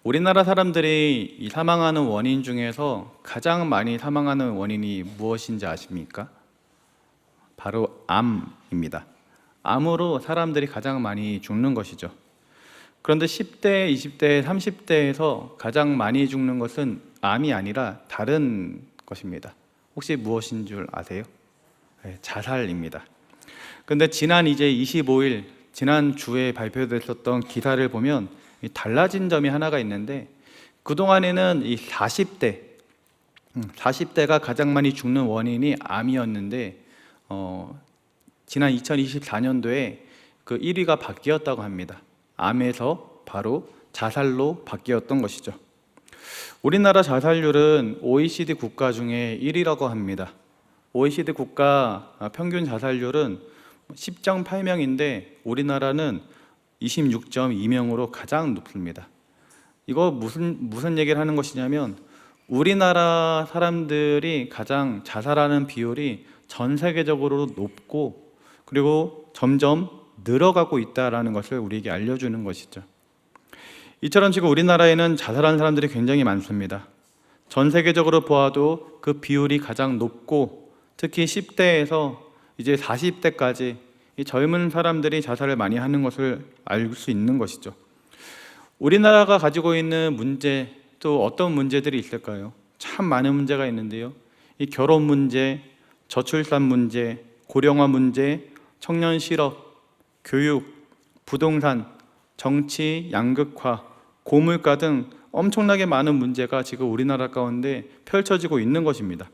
우리나라 사람들이 이 사망하는 원인 중에서 가장 많이 사망하는 원인이 무엇인지 아십니까? 바로 암입니다. 암으로 사람들이 가장 많이 죽는 것이죠. 그런데 10대, 20대, 30대에서 가장 많이 죽는 것은 암이 아니라 다른 것입니다. 혹시 무엇인 줄 아세요? 네, 자살입니다. 근데 지난 25일, 지난 주에 발표됐었던 기사를 보면 달라진 점이 하나가 있는데, 그동안에는 이 40대가 가장 많이 죽는 원인이 암이었는데 지난 2024년도에 그 1위가 바뀌었다고 합니다. 암에서 바로 자살로 바뀌었던 것이죠. 우리나라 자살률은 OECD 국가 중에 1위라고 합니다. OECD 국가 평균 자살률은 10.8명인데 우리나라는 26.2명으로 가장 높습니다. 이거 무슨 얘기를 하는 것이냐면, 우리나라 사람들이 가장 자살하는 비율이 전 세계적으로 높고, 그리고 점점 늘어가고 있다는 것을 우리에게 알려주는 것이죠. 이처럼 지금 우리나라에는 자살하는 사람들이 굉장히 많습니다. 전 세계적으로 보아도 그 비율이 가장 높고, 특히 10대에서 이제 40대까지 이 젊은 사람들이 자살을 많이 하는 것을 알 수 있는 것이죠. 우리나라가 가지고 있는 문제, 또 어떤 문제들이 있을까요? 참 많은 문제가 있는데요. 이 결혼 문제, 저출산 문제, 고령화 문제, 청년 실업, 교육, 부동산, 정치, 양극화, 고물가 등 엄청나게 많은 문제가 지금 우리나라 가운데 펼쳐지고 있는 것입니다.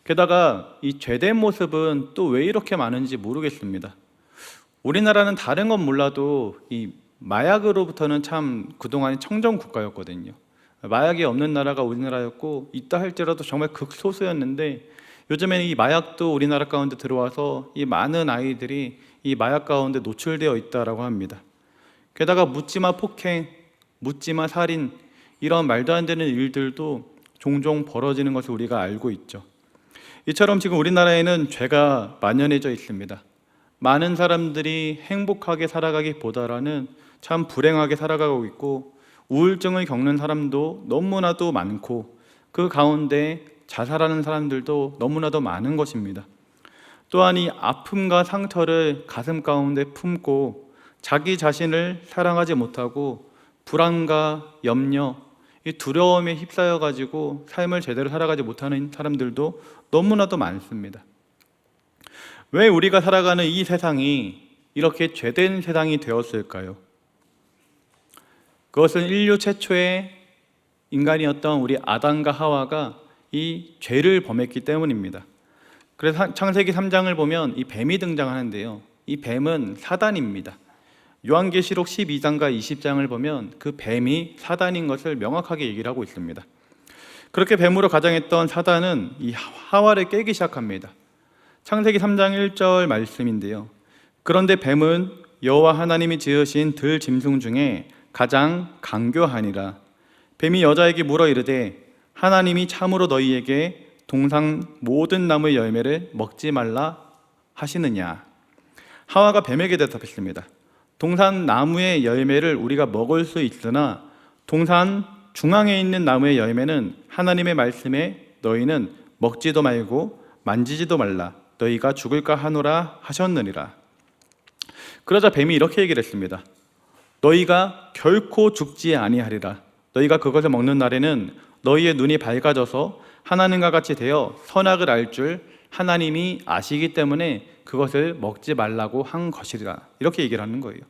게다가 이 죄된 모습은 또 왜 이렇게 많은지 모르겠습니다. 우리나라는 다른 건 몰라도 이 마약으로부터는 참 그동안 청정 국가였거든요. 마약이 없는 나라가 우리나라였고, 있다 할지라도 정말 극소수였는데, 요즘에는 이 마약도 우리나라 가운데 들어와서 이 많은 아이들이 이 마약 가운데 노출되어 있다라고 합니다. 게다가 묻지마 폭행, 묻지마 살인, 이런 말도 안 되는 일들도 종종 벌어지는 것을 우리가 알고 있죠. 이처럼 지금 우리나라에는 죄가 만연해져 있습니다. 많은 사람들이 행복하게 살아가기보다는 참 불행하게 살아가고 있고, 우울증을 겪는 사람도 너무나도 많고, 그 가운데 자살하는 사람들도 너무나도 많은 것입니다. 또한 이 아픔과 상처를 가슴 가운데 품고 자기 자신을 사랑하지 못하고 불안과 염려, 이 두려움에 휩싸여 가지고 삶을 제대로 살아가지 못하는 사람들도 너무나도 많습니다. 왜 우리가 살아가는 이 세상이 이렇게 죄된 세상이 되었을까요? 그것은 인류 최초의 인간이었던 우리 아담과 하와가 이 죄를 범했기 때문입니다. 그래서 창세기 3장을 보면 이 뱀이 등장하는데요, 이 뱀은 사단입니다. 요한계시록 12장과 20장을 보면 그 뱀이 사단인 것을 명확하게 얘기를 하고 있습니다. 그렇게 뱀으로 가장했던 사단은 이 하와를 깨기 시작합니다. 창세기 3장 1절 말씀인데요, 그런데 뱀은 여호와 하나님이 지으신 들 짐승 중에 가장 강교하니라. 뱀이 여자에게 물어 이르되 하나님이 참으로 너희에게 동산 모든 나무의 열매를 먹지 말라 하시느냐. 하와가 뱀에게 대답했습니다. 동산 나무의 열매를 우리가 먹을 수 있으나 동산 중앙에 있는 나무의 열매는 하나님의 말씀에 너희는 먹지도 말고 만지지도 말라, 너희가 죽을까 하노라 하셨느니라. 그러자 뱀이 이렇게 얘기를 했습니다. 너희가 결코 죽지 아니하리라. 너희가 그것을 먹는 날에는 너희의 눈이 밝아져서 하나님과 같이 되어 선악을 알 줄 하나님이 아시기 때문에 그것을 먹지 말라고 한 것이라. 이렇게 얘기를 하는 거예요.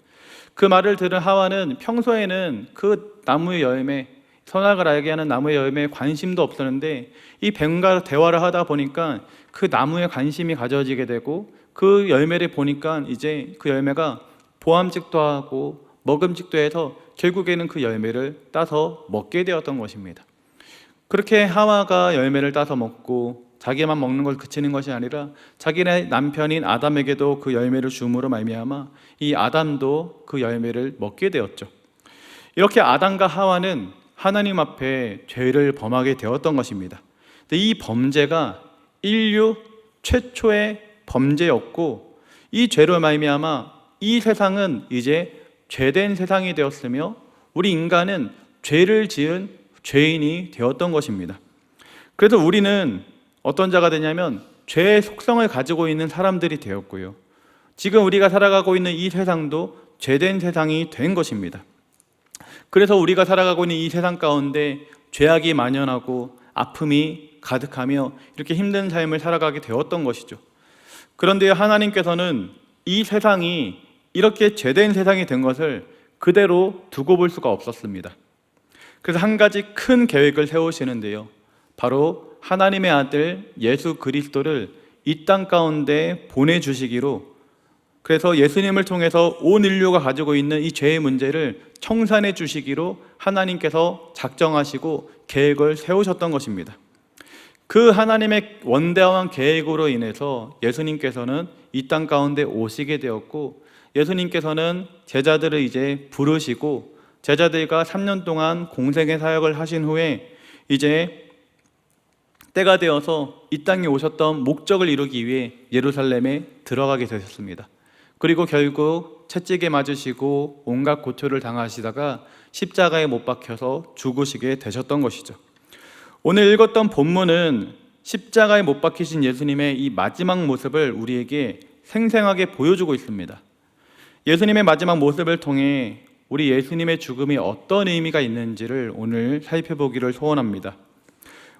그 말을 들은 하와는 평소에는 그 나무의 열매, 선악을 알게 하는 나무의 열매에 관심도 없었는데, 이 뱀과 대화를 하다 보니까 그 나무에 관심이 가져지게 되고, 그 열매를 보니까 이제 그 열매가 보암직도 하고 먹음직도 해서 결국에는 그 열매를 따서 먹게 되었던 것입니다. 그렇게 하와가 열매를 따서 먹고 자기만 먹는 걸 그치는 것이 아니라 자기네 남편인 아담에게도 그 열매를 줌으로 말미암아 이 아담도 그 열매를 먹게 되었죠. 이렇게 아담과 하와는 하나님 앞에 죄를 범하게 되었던 것입니다. 근데 이 범죄가 인류 최초의 범죄였고, 이 죄로 말미암아 이 세상은 이제 죄된 세상이 되었으며, 우리 인간은 죄를 지은 죄인이 되었던 것입니다. 그래서 우리는 어떤 자가 되냐면 죄의 속성을 가지고 있는 사람들이 되었고요. 지금 우리가 살아가고 있는 이 세상도 죄된 세상이 된 것입니다. 그래서 우리가 살아가고 있는 이 세상 가운데 죄악이 만연하고 아픔이 가득하며 이렇게 힘든 삶을 살아가게 되었던 것이죠. 그런데 하나님께서는 이 세상이 이렇게 죄된 세상이 된 것을 그대로 두고 볼 수가 없었습니다. 그래서 한 가지 큰 계획을 세우시는데요. 바로 하나님의 아들 예수 그리스도를 이 땅 가운데 보내주시기로, 그래서 예수님을 통해서 온 인류가 가지고 있는 이 죄의 문제를 청산해 주시기로 하나님께서 작정하시고 계획을 세우셨던 것입니다. 그 하나님의 원대한 계획으로 인해서 예수님께서는 이 땅 가운데 오시게 되었고, 예수님께서는 제자들을 이제 부르시고 제자들과 3년 동안 공생의 사역을 하신 후에 이제 때가 되어서 이 땅에 오셨던 목적을 이루기 위해 예루살렘에 들어가게 되셨습니다. 그리고 결국 채찍에 맞으시고 온갖 고초를 당하시다가 십자가에 못 박혀서 죽으시게 되셨던 것이죠. 오늘 읽었던 본문은 십자가에 못 박히신 예수님의 이 마지막 모습을 우리에게 생생하게 보여주고 있습니다. 예수님의 마지막 모습을 통해 우리 예수님의 죽음이 어떤 의미가 있는지를 오늘 살펴보기를 소원합니다.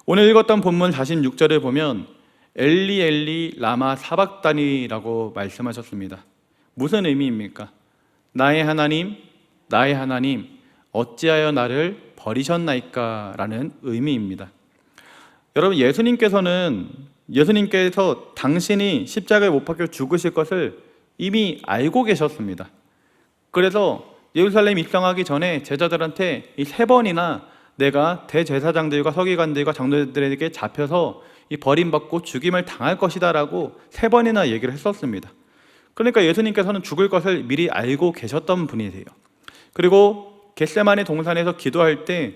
오늘 읽었던 본문 46절을 보면 엘리 엘리 라마 사박다니라고 말씀하셨습니다. 무슨 의미입니까? 나의 하나님, 나의 하나님, 어찌하여 나를 버리셨나이까? 라는 의미입니다. 여러분, 예수님께서 당신이 십자가에 못 박혀 죽으실 것을 이미 알고 계셨습니다. 그래서 예루살렘 입성하기 전에 제자들한테 이 3번이나 내가 대제사장들과 서기관들과 장로들에게 잡혀서 이 버림받고 죽임을 당할 것이다 라고 3번이나 얘기를 했었습니다. 그러니까 예수님께서는 죽을 것을 미리 알고 계셨던 분이세요. 그리고 겟세마네 동산에서 기도할 때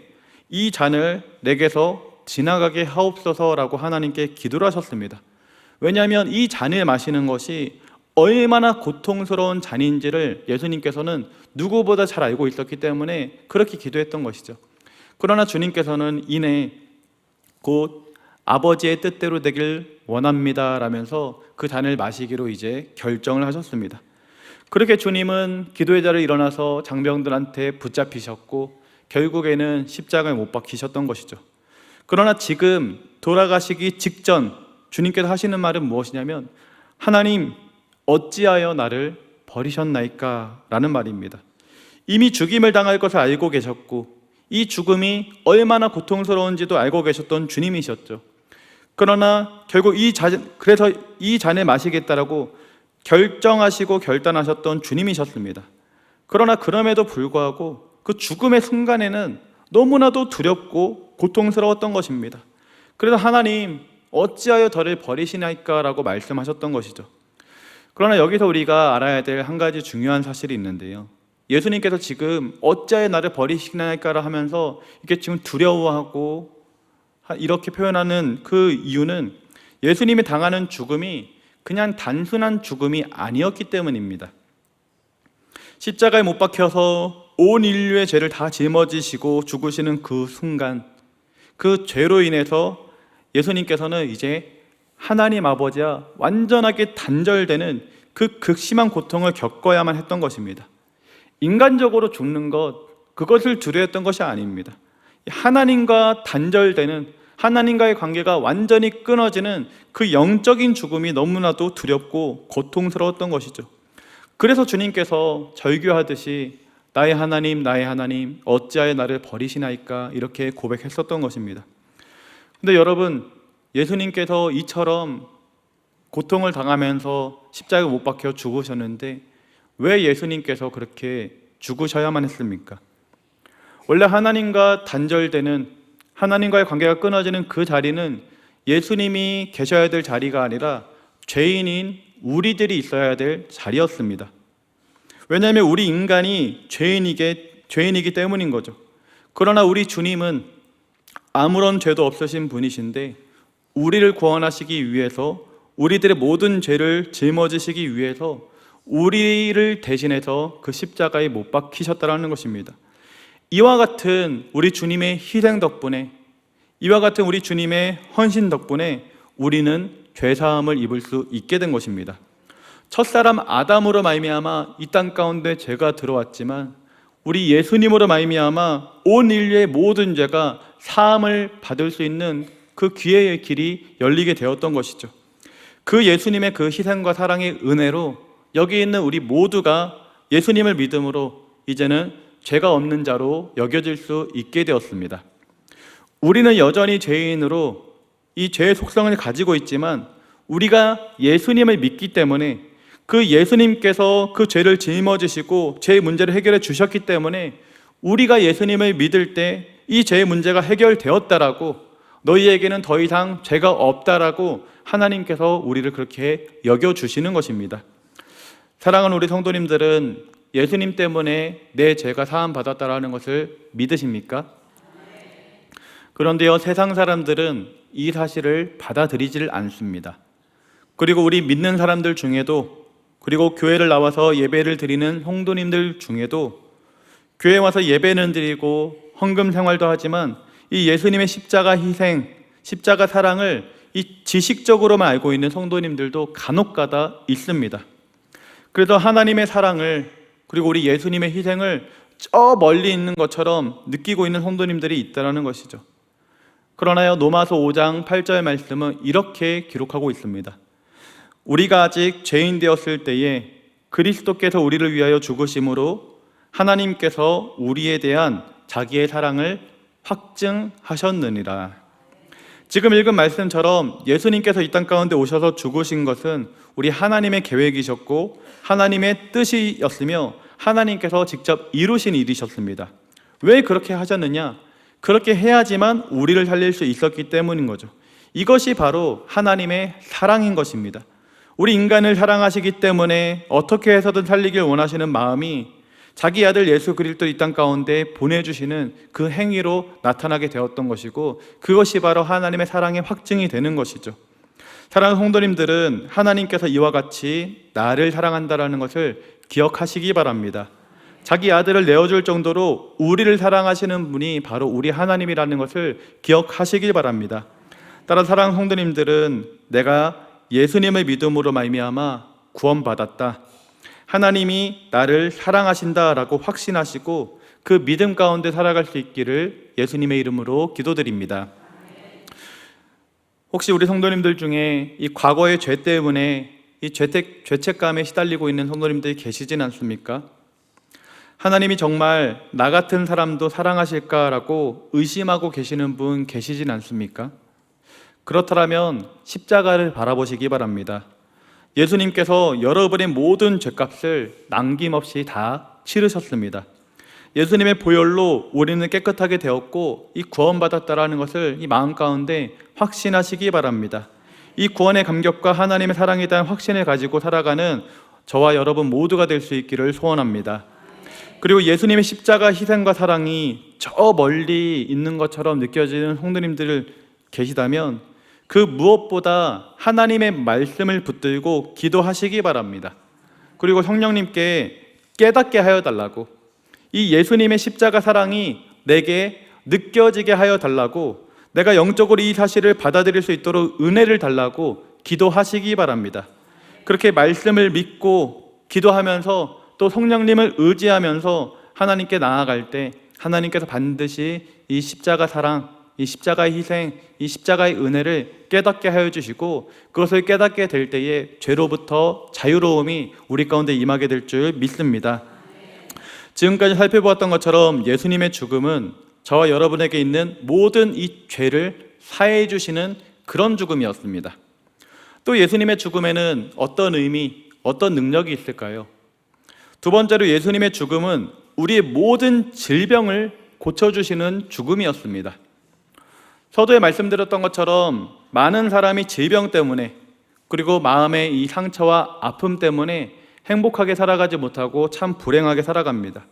이 잔을 내게서 지나가게 하옵소서라고 하나님께 기도를 하셨습니다. 왜냐하면 이 잔을 마시는 것이 얼마나 고통스러운 잔인지를 예수님께서는 누구보다 잘 알고 있었기 때문에 그렇게 기도했던 것이죠. 그러나 주님께서는 이내 곧 아버지의 뜻대로 되길 원합니다 라면서 그 잔을 마시기로 이제 결정을 하셨습니다. 그렇게 주님은 기도의 자리에 일어나서 장병들한테 붙잡히셨고 결국에는 십자가에 못 박히셨던 것이죠. 그러나 지금 돌아가시기 직전 주님께서 하시는 말은 무엇이냐면 하나님 어찌하여 나를 버리셨나이까? 라는 말입니다. 이미 죽임을 당할 것을 알고 계셨고 이 죽음이 얼마나 고통스러운지도 알고 계셨던 주님이셨죠. 그러나 결국 그래서 이 잔을 마시겠다라고 결정하시고 결단하셨던 주님이셨습니다. 그러나 그럼에도 불구하고 그 죽음의 순간에는 너무나도 두렵고 고통스러웠던 것입니다. 그래서 하나님 어찌하여 저를 버리시나이까? 라고 말씀하셨던 것이죠. 그러나 여기서 우리가 알아야 될 한 가지 중요한 사실이 있는데요. 예수님께서 지금 어찌하여 나를 버리시나이까 하면서 이렇게 지금 두려워하고 이렇게 표현하는 그 이유는 예수님이 당하는 죽음이 그냥 단순한 죽음이 아니었기 때문입니다. 십자가에 못 박혀서 온 인류의 죄를 다 짊어지시고 죽으시는 그 순간, 그 죄로 인해서 예수님께서는 이제 하나님 아버지와 완전하게 단절되는 그 극심한 고통을 겪어야만 했던 것입니다. 인간적으로 죽는 것, 그것을 두려워했던 것이 아닙니다. 하나님과 단절되는, 하나님과의 관계가 완전히 끊어지는 그 영적인 죽음이 너무나도 두렵고 고통스러웠던 것이죠. 그래서 주님께서 절규하듯이 나의 하나님, 나의 하나님, 어찌하여 나를 버리시나이까? 이렇게 고백했었던 것입니다. 근데 여러분, 예수님께서 이처럼 고통을 당하면서 십자가에 못 박혀 죽으셨는데 왜 예수님께서 그렇게 죽으셔야만 했습니까? 원래 하나님과 단절되는, 하나님과의 관계가 끊어지는 그 자리는 예수님이 계셔야 될 자리가 아니라 죄인인 우리들이 있어야 될 자리였습니다. 왜냐하면 우리 인간이 죄인이기 때문인 거죠. 그러나 우리 주님은 아무런 죄도 없으신 분이신데 우리를 구원하시기 위해서, 우리들의 모든 죄를 짊어지시기 위해서 우리를 대신해서 그 십자가에 못 박히셨다라는 것입니다. 이와 같은 우리 주님의 희생 덕분에, 이와 같은 우리 주님의 헌신 덕분에 우리는 죄사함을 입을 수 있게 된 것입니다. 첫사람 아담으로 말미암아 이 땅 가운데 죄가 들어왔지만 우리 예수님으로 말미암아 온 인류의 모든 죄가 사함을 받을 수 있는 그 기회의 길이 열리게 되었던 것이죠. 그 예수님의 그 희생과 사랑의 은혜로 여기 있는 우리 모두가 예수님을 믿음으로 이제는 죄가 없는 자로 여겨질 수 있게 되었습니다. 우리는 여전히 죄인으로 이 죄의 속성을 가지고 있지만 우리가 예수님을 믿기 때문에 그 예수님께서 그 죄를 짊어지시고 죄의 문제를 해결해 주셨기 때문에 우리가 예수님을 믿을 때 이 죄의 문제가 해결되었다라고, 너희에게는 더 이상 죄가 없다라고 하나님께서 우리를 그렇게 여겨주시는 것입니다. 사랑하는 우리 성도님들은 예수님 때문에 내 죄가 사함받았다라는 것을 믿으십니까? 그런데요, 세상 사람들은 이 사실을 받아들이질 않습니다. 그리고 우리 믿는 사람들 중에도, 그리고 교회를 나와서 예배를 드리는 성도님들 중에도 교회 와서 예배는 드리고 헌금 생활도 하지만 이 예수님의 십자가 희생, 십자가 사랑을 이 지식적으로만 알고 있는 성도님들도 간혹가다 있습니다. 그래서 하나님의 사랑을, 그리고 우리 예수님의 희생을 저 멀리 있는 것처럼 느끼고 있는 성도님들이 있다는 것이죠. 그러나요, 로마서 5장 8절 말씀은 이렇게 기록하고 있습니다. 우리가 아직 죄인 되었을 때에 그리스도께서 우리를 위하여 죽으심으로 하나님께서 우리에 대한 자기의 사랑을 확증하셨느니라. 지금 읽은 말씀처럼 예수님께서 이 땅 가운데 오셔서 죽으신 것은 우리 하나님의 계획이셨고 하나님의 뜻이었으며 하나님께서 직접 이루신 일이셨습니다. 왜 그렇게 하셨느냐? 그렇게 해야지만 우리를 살릴 수 있었기 때문인 거죠. 이것이 바로 하나님의 사랑인 것입니다. 우리 인간을 사랑하시기 때문에 어떻게 해서든 살리길 원하시는 마음이 자기 아들 예수 그리스도 이 땅 가운데 보내주시는 그 행위로 나타나게 되었던 것이고, 그것이 바로 하나님의 사랑의 확증이 되는 것이죠. 사랑하는 성도님들은 하나님께서 이와 같이 나를 사랑한다라는 것을 기억하시기 바랍니다. 자기 아들을 내어줄 정도로 우리를 사랑하시는 분이 바로 우리 하나님이라는 것을 기억하시길 바랍니다. 따라 사랑하는 성도님들은 내가 예수님의 믿음으로 말미암아 구원받았다, 하나님이 나를 사랑하신다라고 확신하시고 그 믿음 가운데 살아갈 수 있기를 예수님의 이름으로 기도드립니다. 혹시 우리 성도님들 중에 이 과거의 죄 때문에 이 죄책감에 시달리고 있는 성도님들이 계시진 않습니까? 하나님이 정말 나 같은 사람도 사랑하실까라고 의심하고 계시는 분 계시진 않습니까? 그렇다면 십자가를 바라보시기 바랍니다. 예수님께서 여러분의 모든 죄값을 남김없이 다 치르셨습니다. 예수님의 보혈로 우리는 깨끗하게 되었고 이 구원받았다라는 것을 이 마음 가운데 확신하시기 바랍니다. 이 구원의 감격과 하나님의 사랑에 대한 확신을 가지고 살아가는 저와 여러분 모두가 될 수 있기를 소원합니다. 그리고 예수님의 십자가 희생과 사랑이 저 멀리 있는 것처럼 느껴지는 성도님들 계시다면 그 무엇보다 하나님의 말씀을 붙들고 기도하시기 바랍니다. 그리고 성령님께 깨닫게 하여 달라고, 이 예수님의 십자가 사랑이 내게 느껴지게 하여 달라고, 내가 영적으로 이 사실을 받아들일 수 있도록 은혜를 달라고 기도하시기 바랍니다. 그렇게 말씀을 믿고 기도하면서 또 성령님을 의지하면서 하나님께 나아갈 때 하나님께서 반드시 이 십자가 사랑, 이 십자가의 희생, 이 십자가의 은혜를 깨닫게 하여 주시고 그것을 깨닫게 될 때에 죄로부터 자유로움이 우리 가운데 임하게 될 줄 믿습니다. 지금까지 살펴보았던 것처럼 예수님의 죽음은 저와 여러분에게 있는 모든 이 죄를 사해 주시는 그런 죽음이었습니다. 또 예수님의 죽음에는 어떤 의미, 어떤 능력이 있을까요? 두 번째로 예수님의 죽음은 우리의 모든 질병을 고쳐주시는 죽음이었습니다. 서두에 말씀드렸던 것처럼 많은 사람이 질병 때문에, 그리고 마음의 이 상처와 아픔 때문에 행복하게 살아가지 못하고 참 불행하게 살아갑니다.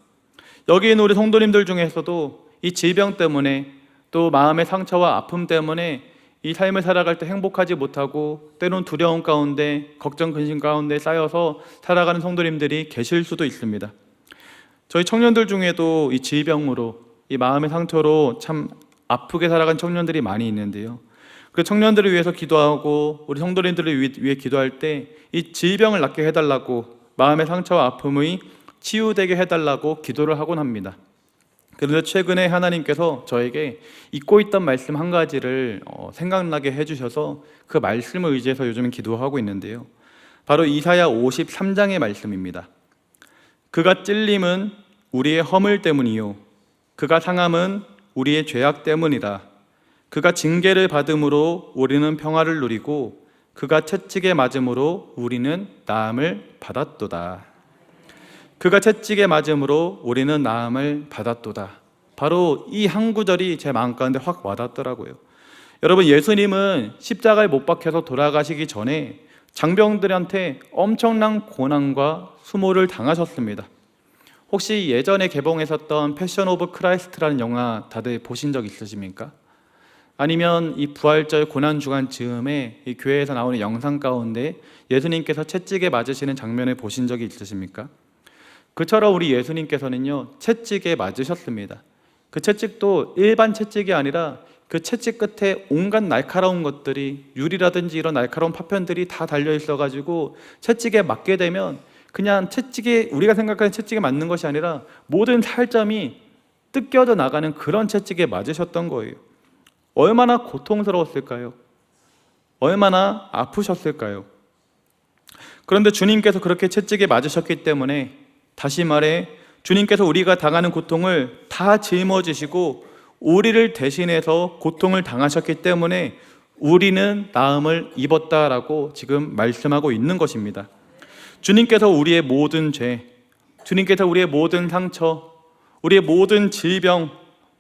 여기 있는 우리 성도님들 중에서도 이 질병 때문에, 또 마음의 상처와 아픔 때문에 이 삶을 살아갈 때 행복하지 못하고 때론 두려움 가운데, 걱정 근심 가운데 쌓여서 살아가는 성도님들이 계실 수도 있습니다. 저희 청년들 중에도 이 질병으로, 이 마음의 상처로 참 아프게 살아간 청년들이 많이 있는데요. 그 청년들을 위해서 기도하고 우리 성도님들을 위해 기도할 때 이 질병을 낫게 해달라고, 마음의 상처와 아픔이 치유되게 해달라고 기도를 하곤 합니다. 그런데 최근에 하나님께서 저에게 잊고 있던 말씀 한 가지를 생각나게 해주셔서 그 말씀을 의지해서 요즘 기도하고 있는데요. 바로 이사야 53장의 말씀입니다. 그가 찔림은 우리의 허물 때문이요 그가 상함은 우리의 죄악 때문이라. 그가 징계를 받음으로 우리는 평화를 누리고 그가 채찍에 맞음으로 우리는 나음을 받았도다. 그가 채찍에 맞음으로 우리는 나음을 받았도다. 바로 이 한 구절이 제 마음 가운데 확 와닿더라고요. 여러분, 예수님은 십자가에 못 박혀서 돌아가시기 전에 장병들한테 엄청난 고난과 수모를 당하셨습니다. 혹시 예전에 개봉했었던 패션 오브 크라이스트라는 영화 다들 보신 적 있으십니까? 아니면 이 부활절 고난주간 즈음에 이 교회에서 나오는 영상 가운데 예수님께서 채찍에 맞으시는 장면을 보신 적이 있으십니까? 그처럼 우리 예수님께서는요, 채찍에 맞으셨습니다. 그 채찍도 일반 채찍이 아니라 그 채찍 끝에 온갖 날카로운 것들이, 유리라든지 이런 날카로운 파편들이 다 달려 있어가지고 채찍에 맞게 되면 그냥 채찍에, 우리가 생각하는 채찍에 맞는 것이 아니라 모든 살점이 뜯겨져 나가는 그런 채찍에 맞으셨던 거예요. 얼마나 고통스러웠을까요? 얼마나 아프셨을까요? 그런데 주님께서 그렇게 채찍에 맞으셨기 때문에, 다시 말해 주님께서 우리가 당하는 고통을 다 짊어지시고 우리를 대신해서 고통을 당하셨기 때문에 우리는 나음을 입었다라고 지금 말씀하고 있는 것입니다. 주님께서 우리의 모든 죄, 주님께서 우리의 모든 상처, 우리의 모든 질병,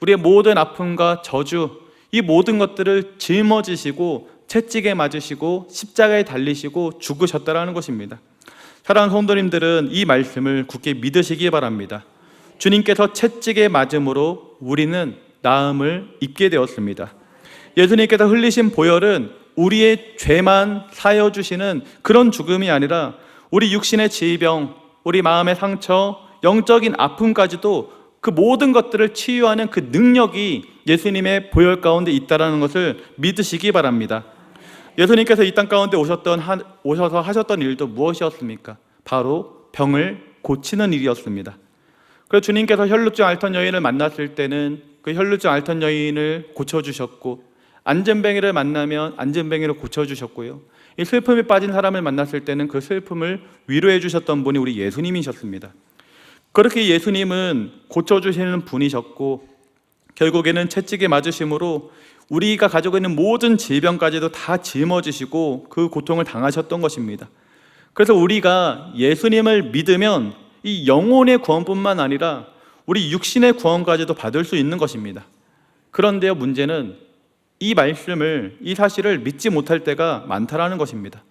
우리의 모든 아픔과 저주, 이 모든 것들을 짊어지시고 채찍에 맞으시고 십자가에 달리시고 죽으셨다라는 것입니다. 사랑하는 성도님들은 이 말씀을 굳게 믿으시기 바랍니다. 주님께서 채찍에 맞음으로 우리는 나음을 입게 되었습니다. 예수님께서 흘리신 보혈은 우리의 죄만 사여 주시는 그런 죽음이 아니라 우리 육신의 질병, 우리 마음의 상처, 영적인 아픔까지도 그 모든 것들을 치유하는 그 능력이 예수님의 보혈 가운데 있다는 것을 믿으시기 바랍니다. 예수님께서 이 땅 가운데 오셔서 하셨던 일도 무엇이었습니까? 바로 병을 고치는 일이었습니다. 그래서 주님께서 혈루증 앓던 여인을 만났을 때는 그 혈루증 앓던 여인을 고쳐주셨고, 안전뱅이를 만나면 안전뱅이를 고쳐주셨고요, 이 슬픔에 빠진 사람을 만났을 때는 그 슬픔을 위로해 주셨던 분이 우리 예수님이셨습니다. 그렇게 예수님은 고쳐주시는 분이셨고, 결국에는 채찍에 맞으심으로 우리가 가지고 있는 모든 질병까지도 다 짊어지시고 그 고통을 당하셨던 것입니다. 그래서 우리가 예수님을 믿으면 이 영혼의 구원뿐만 아니라 우리 육신의 구원까지도 받을 수 있는 것입니다. 그런데요, 문제는 이 말씀을, 이 사실을 믿지 못할 때가 많다라는 것입니다.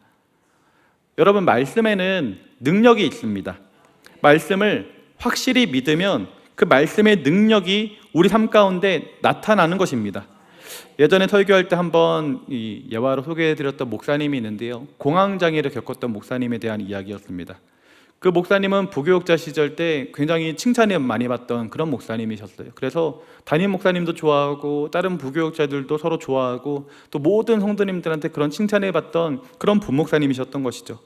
여러분, 말씀에는 능력이 있습니다. 말씀을 확실히 믿으면 그 말씀의 능력이 우리 삶 가운데 나타나는 것입니다. 예전에 설교할 때 한번 이 예화로 소개해드렸던 목사님이 있는데요, 공황장애를 겪었던 목사님에 대한 이야기였습니다. 그 목사님은 부교육자 시절 때 굉장히 칭찬을 많이 받던 그런 목사님이셨어요. 그래서 담임 목사님도 좋아하고 다른 부교육자들도 서로 좋아하고 또 모든 성도님들한테 그런 칭찬을 받던 그런 부목사님이셨던 것이죠.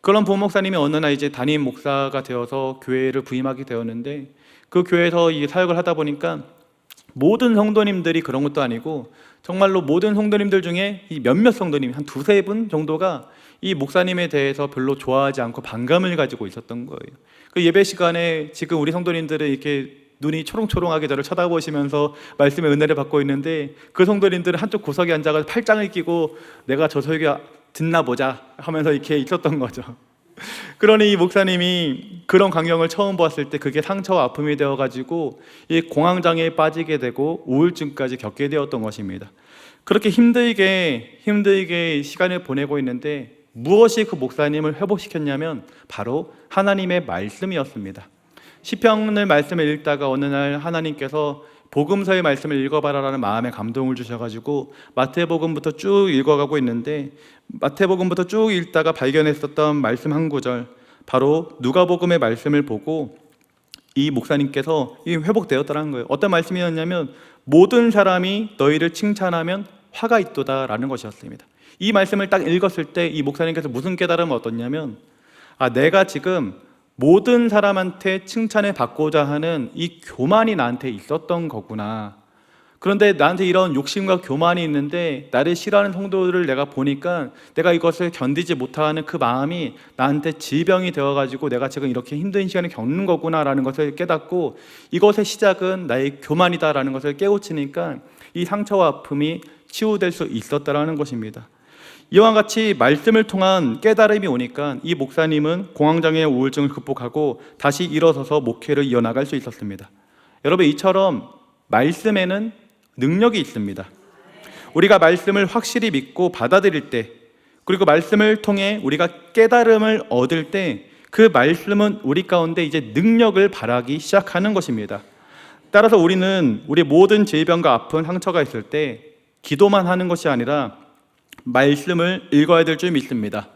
그런 부목사님이 어느 날 이제 담임 목사가 되어서 교회를 부임하게 되었는데, 그 교회에서 이 사역을 하다 보니까 모든 성도님들이 그런 것도 아니고 정말로 모든 성도님들 중에 이 몇몇 성도님, 한 두세 분 정도가 이 목사님에 대해서 별로 좋아하지 않고 반감을 가지고 있었던 거예요. 그 예배 시간에 지금 우리 성도님들은 이렇게 눈이 초롱초롱하게 저를 쳐다보시면서 말씀의 은혜를 받고 있는데, 그 성도님들은 한쪽 구석에 앉아서 팔짱을 끼고 내가 저 설교 듣나 보자 하면서 이렇게 있었던 거죠. 그러니 이 목사님이 그런 광경을 처음 보았을 때 그게 상처와 아픔이 되어가지고 이 공황장애에 빠지게 되고 우울증까지 겪게 되었던 것입니다. 그렇게 힘들게 시간을 보내고 있는데 무엇이 그 목사님을 회복시켰냐면 바로 하나님의 말씀이었습니다. 시편의 말씀을 읽다가 어느 날 하나님께서 복음서의 말씀을 읽어봐라라는 마음에 감동을 주셔가지고 마태복음부터 쭉 읽어가고 있는데, 마태복음부터 쭉 읽다가 발견했었던 말씀 한 구절, 바로 누가복음의 말씀을 보고 이 목사님께서 회복되었다는 거예요. 어떤 말씀이었냐면 모든 사람이 너희를 칭찬하면 화가 있도다라는 것이었습니다. 이 말씀을 딱 읽었을 때 이 목사님께서 무슨 깨달음을 얻었냐면 내가 지금 모든 사람한테 칭찬을 받고자 하는 이 교만이 나한테 있었던 거구나. 그런데 나한테 이런 욕심과 교만이 있는데 나를 싫어하는 성도들을 내가 보니까 내가 이것을 견디지 못하는 그 마음이 나한테 질병이 되어가지고 내가 지금 이렇게 힘든 시간을 겪는 거구나라는 것을 깨닫고 이것의 시작은 나의 교만이다라는 것을 깨우치니까 이 상처와 아픔이 치유될 수 있었다라는 것입니다. 이와 같이 말씀을 통한 깨달음이 오니까 이 목사님은 공황장애 우울증을 극복하고 다시 일어서서 목회를 이어나갈 수 있었습니다. 여러분, 이처럼 말씀에는 능력이 있습니다. 우리가 말씀을 확실히 믿고 받아들일 때, 그리고 말씀을 통해 우리가 깨달음을 얻을 때 그 말씀은 우리 가운데 이제 능력을 발하기 시작하는 것입니다. 따라서 우리는 우리 모든 질병과 아픈 상처가 있을 때 기도만 하는 것이 아니라 말씀을 읽어야 될 줄 믿습니다.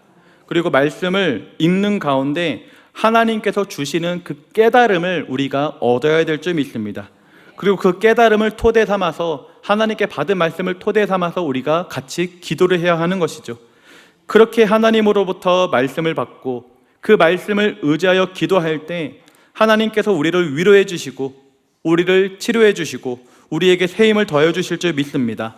그리고 말씀을 읽는 가운데 하나님께서 주시는 그 깨달음을 우리가 얻어야 될 줄 믿습니다. 그리고 그 깨달음을 토대 삼아서 하나님께 받은 말씀을 토대 삼아서 우리가 같이 기도를 해야 하는 것이죠. 그렇게 하나님으로부터 말씀을 받고 그 말씀을 의지하여 기도할 때 하나님께서 우리를 위로해 주시고 우리를 치료해 주시고 우리에게 새 힘을 더해 주실 줄 믿습니다.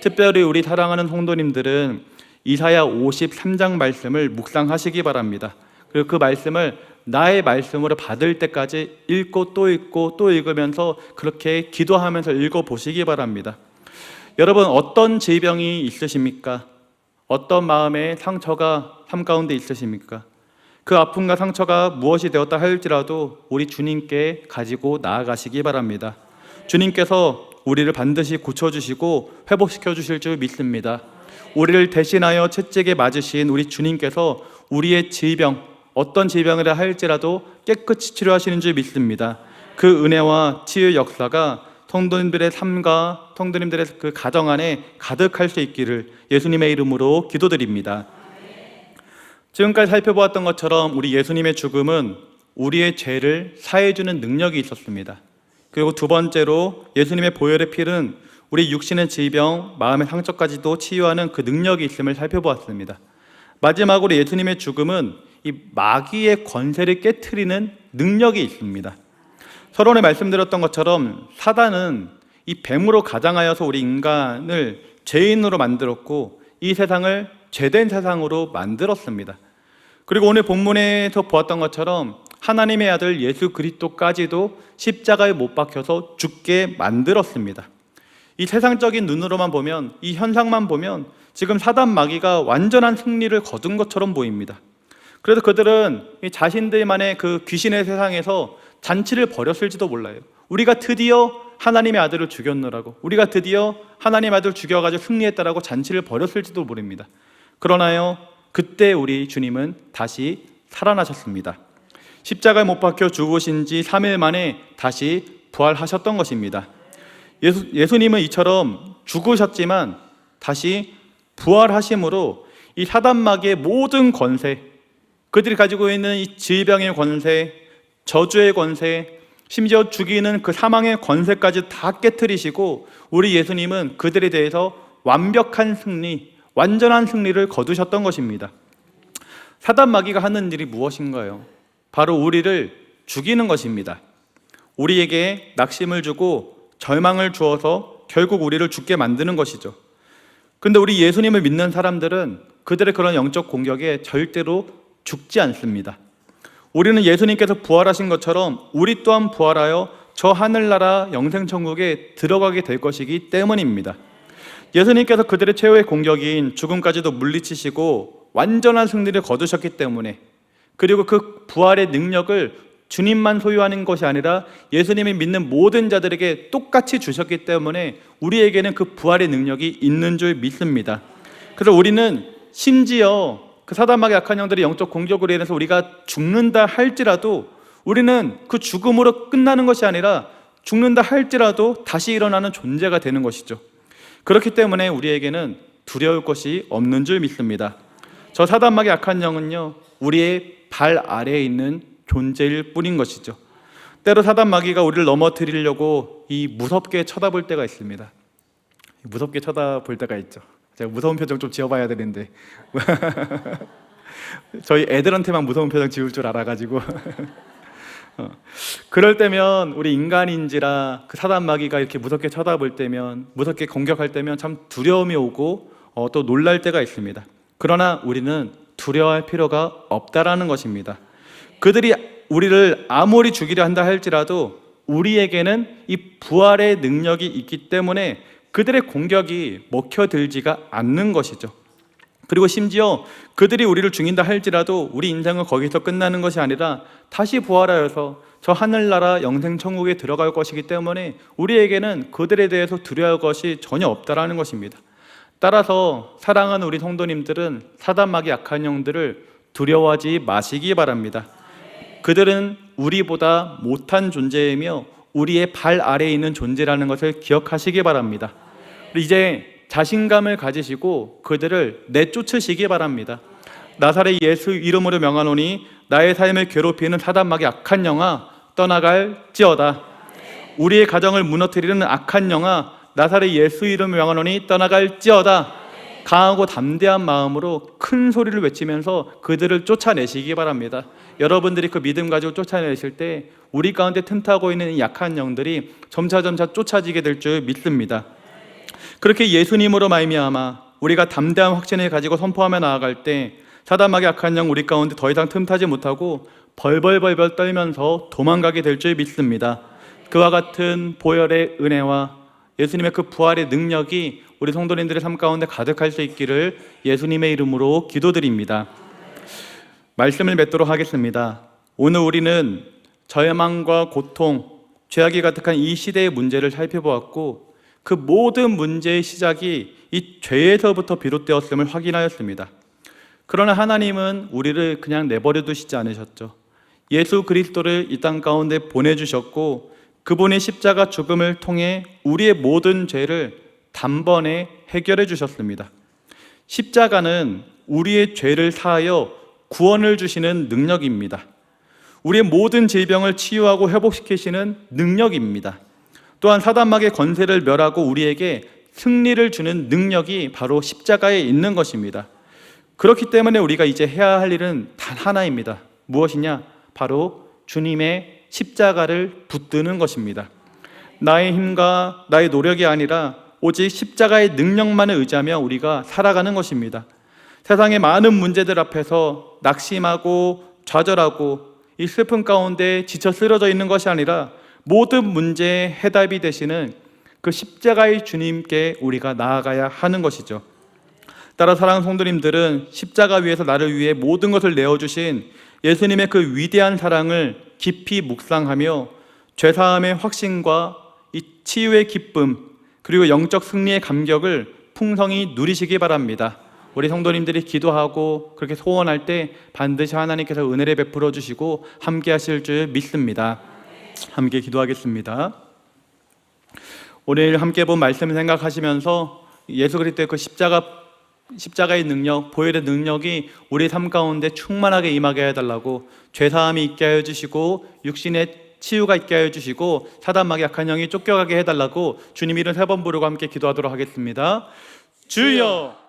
특별히 우리 사랑하는 성도님들은 이사야 53장 말씀을 묵상하시기 바랍니다. 그리고 그 말씀을 나의 말씀으로 받을 때까지 읽고 또 읽으면서 그렇게 기도하면서 읽어보시기 바랍니다. 여러분, 어떤 질병이 있으십니까? 어떤 마음의 상처가 삶 가운데 있으십니까? 그 아픔과 상처가 무엇이 되었다 할지라도 우리 주님께 가지고 나아가시기 바랍니다. 주님께서 우리를 반드시 고쳐주시고 회복시켜 주실 줄 믿습니다. 우리를 대신하여 채찍에 맞으신 우리 주님께서 우리의 질병, 어떤 질병이라 할지라도 깨끗이 치료하시는 줄 믿습니다. 그 은혜와 치유 역사가 성도님들의 삶과 성도님들의 그 가정 안에 가득할 수 있기를 예수님의 이름으로 기도드립니다. 지금까지 살펴보았던 것처럼 우리 예수님의 죽음은 우리의 죄를 사해주는 능력이 있었습니다. 그리고 두 번째로 예수님의 보혈의 피는 우리 육신의 질병, 마음의 상처까지도 치유하는 그 능력이 있음을 살펴보았습니다. 마지막으로 예수님의 죽음은 이 마귀의 권세를 깨트리는 능력이 있습니다. 서론에 말씀드렸던 것처럼 사단은 이 뱀으로 가장하여서 우리 인간을 죄인으로 만들었고 이 세상을 죄된 세상으로 만들었습니다. 그리고 오늘 본문에서 보았던 것처럼 하나님의 아들 예수 그리스도까지도 십자가에 못 박혀서 죽게 만들었습니다. 이 세상적인 눈으로만 보면, 이 현상만 보면 지금 사단 마귀가 완전한 승리를 거둔 것처럼 보입니다. 그래서 그들은 자신들만의 그 귀신의 세상에서 잔치를 벌였을지도 몰라요. 우리가 드디어 하나님의 아들을 죽였노라고, 우리가 드디어 하나님의 아들을 죽여가지고 승리했다라고 잔치를 벌였을지도 모릅니다. 그러나요, 그때 우리 주님은 다시 살아나셨습니다. 십자가에 못 박혀 죽으신 지 3일 만에 다시 부활하셨던 것입니다. 예수님은 이처럼 죽으셨지만 다시 부활하심으로 이 사단 마귀의 모든 권세, 그들이 가지고 있는 이 질병의 권세, 저주의 권세, 심지어 죽이는 그 사망의 권세까지 다 깨트리시고 우리 예수님은 그들에 대해서 완벽한 승리, 완전한 승리를 거두셨던 것입니다. 사단 마귀가 하는 일이 무엇인가요? 바로 우리를 죽이는 것입니다. 우리에게 낙심을 주고 절망을 주어서 결국 우리를 죽게 만드는 것이죠. 근데 우리 예수님을 믿는 사람들은 그들의 그런 영적 공격에 절대로 죽지 않습니다. 우리는 예수님께서 부활하신 것처럼 우리 또한 부활하여 저 하늘나라 영생천국에 들어가게 될 것이기 때문입니다. 예수님께서 그들의 최후의 공격인 죽음까지도 물리치시고 완전한 승리를 거두셨기 때문에, 그리고 그 부활의 능력을 주님만 소유하는 것이 아니라 예수님이 믿는 모든 자들에게 똑같이 주셨기 때문에 우리에게는 그 부활의 능력이 있는 줄 믿습니다. 그래서 우리는 심지어 그 사단마귀 악한 영들의 영적 공격으로 인해서 우리가 죽는다 할지라도 우리는 그 죽음으로 끝나는 것이 아니라 죽는다 할지라도 다시 일어나는 존재가 되는 것이죠. 그렇기 때문에 우리에게는 두려울 것이 없는 줄 믿습니다. 저 사단마귀 악한 영은요, 우리의 발 아래에 있는 존재일 뿐인 것이죠. 때로 사단 마귀가 우리를 넘어뜨리려고 이 무섭게 쳐다볼 때가 있습니다. 무섭게 쳐다볼 때가 있죠. 제가 무서운 표정 좀 지어봐야 되는데 저희 애들한테만 무서운 표정 지을 줄 알아가지고 그럴 때면 우리 인간인지라 그 사단 마귀가 이렇게 무섭게 쳐다볼 때면, 무섭게 공격할 때면 참 두려움이 오고 또 놀랄 때가 있습니다. 그러나 우리는 두려워할 필요가 없다라는 것입니다. 그들이 우리를 아무리 죽이려 한다 할지라도 우리에게는 이 부활의 능력이 있기 때문에 그들의 공격이 먹혀들지가 않는 것이죠. 그리고 심지어 그들이 우리를 죽인다 할지라도 우리 인생은 거기서 끝나는 것이 아니라 다시 부활하여서 저 하늘나라 영생천국에 들어갈 것이기 때문에 우리에게는 그들에 대해서 두려워할 것이 전혀 없다라는 것입니다. 따라서 사랑하는 우리 성도님들은 사단 마귀 악한 영들을 두려워하지 마시기 바랍니다. 그들은 우리보다 못한 존재이며 우리의 발 아래에 있는 존재라는 것을 기억하시기 바랍니다. 이제 자신감을 가지시고 그들을 내쫓으시기 바랍니다. 나사렛 예수 이름으로 명하노니 나의 삶을 괴롭히는 사단 마귀 악한 영아 떠나갈지어다. 우리의 가정을 무너뜨리는 악한 영아 나사렛 예수 이름으로 명하노니 떠나갈지어다. 강하고 담대한 마음으로 큰 소리를 외치면서 그들을 쫓아내시기 바랍니다. 여러분들이 그 믿음 가지고 쫓아내실 때 우리 가운데 틈타고 있는 이 약한 영들이 점차 쫓아지게 될 줄 믿습니다. 그렇게 예수님으로 말미암아 우리가 담대한 확신을 가지고 선포하며 나아갈 때 사단 마귀 악한 영 우리 가운데 더 이상 틈타지 못하고 벌벌 떨면서 도망가게 될 줄 믿습니다. 그와 같은 보혈의 은혜와 예수님의 그 부활의 능력이 우리 성도님들의 삶 가운데 가득할 수 있기를 예수님의 이름으로 기도드립니다. 말씀을 맺도록 하겠습니다. 오늘 우리는 절망과 고통, 죄악이 가득한 이 시대의 문제를 살펴보았고 그 모든 문제의 시작이 이 죄에서부터 비롯되었음을 확인하였습니다. 그러나 하나님은 우리를 그냥 내버려 두시지 않으셨죠. 예수 그리스도를 이 땅 가운데 보내주셨고 그분의 십자가 죽음을 통해 우리의 모든 죄를 단번에 해결해 주셨습니다. 십자가는 우리의 죄를 사하여 구원을 주시는 능력입니다. 우리의 모든 질병을 치유하고 회복시키시는 능력입니다. 또한 사단 마귀의 권세를 멸하고 우리에게 승리를 주는 능력이 바로 십자가에 있는 것입니다. 그렇기 때문에 우리가 이제 해야 할 일은 단 하나입니다. 무엇이냐? 바로 주님의 십자가를 붙드는 것입니다. 나의 힘과 나의 노력이 아니라 오직 십자가의 능력만을 의지하며 우리가 살아가는 것입니다. 세상의 많은 문제들 앞에서 낙심하고 좌절하고 이 슬픔 가운데 지쳐 쓰러져 있는 것이 아니라 모든 문제의 해답이 되시는 그 십자가의 주님께 우리가 나아가야 하는 것이죠. 따라 사랑하는 성도님들은 십자가 위에서 나를 위해 모든 것을 내어주신 예수님의 그 위대한 사랑을 깊이 묵상하며 죄사함의 확신과 이 치유의 기쁨 그리고 영적 승리의 감격을 풍성히 누리시기 바랍니다. 우리 성도님들이 기도하고 그렇게 소원할 때 반드시 하나님께서 은혜를 베풀어 주시고 함께 하실 줄 믿습니다. 함께 기도하겠습니다. 오늘 함께 본 말씀을 생각하시면서 예수 그리스도의 그 십자가의 능력, 보혈의 능력이 우리 삶 가운데 충만하게 임하게 해달라고 죄사함이 있게 하여 주시고 육신의 치유가 있게 하여 주시고 사단 마귀 악한 영이 쫓겨가게 해달라고 주님 이름 3번 부르고 함께 기도하도록 하겠습니다. 주여